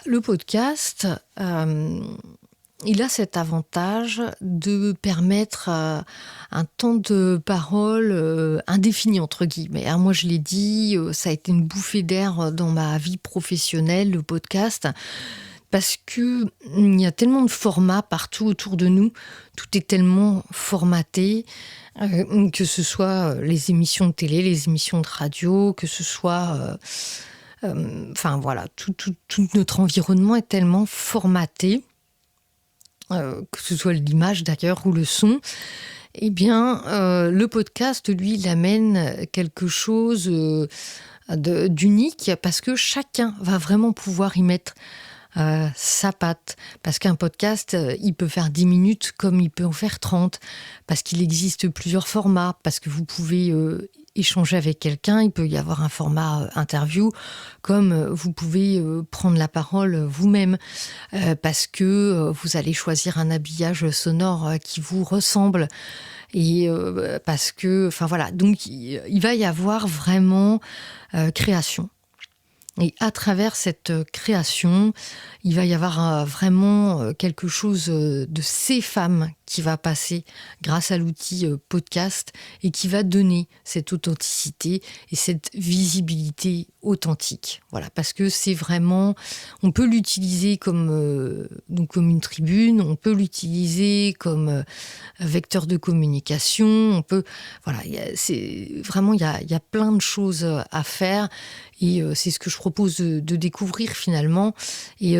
Le podcast, il a cet avantage de permettre, un temps de parole, «indéfini» entre guillemets, hein. Moi, je l'ai dit, ça a été une bouffée d'air, dans ma vie professionnelle, le podcast, parce que, il y a tellement de formats partout autour de nous. Tout est tellement formaté, que ce soit, les émissions de télé, les émissions de radio, que ce soit, enfin voilà, tout notre environnement est tellement formaté, que ce soit l'image d'ailleurs ou le son. Eh bien, le podcast, lui, il amène quelque chose, d'unique parce que chacun va vraiment pouvoir y mettre, sa patte. Parce qu'un podcast, il peut faire 10 minutes comme il peut en faire 30, parce qu'il existe plusieurs formats, parce que vous pouvez, échanger avec quelqu'un. Il peut y avoir un format, interview, comme, vous pouvez, prendre la parole, vous-même, parce que, vous allez choisir un habillage sonore, qui vous ressemble et parce que enfin voilà, donc il va y avoir vraiment, création. Et à travers cette, création, il va y avoir, vraiment, quelque chose, de ces femmes qui va passer grâce à l'outil, podcast et qui va donner cette authenticité et cette visibilité authentique. Voilà, parce que c'est vraiment on peut l'utiliser comme, comme une tribune, on peut l'utiliser comme, vecteur de communication, on peut voilà, il y a plein de choses, à faire et c'est ce que je propose de découvrir finalement et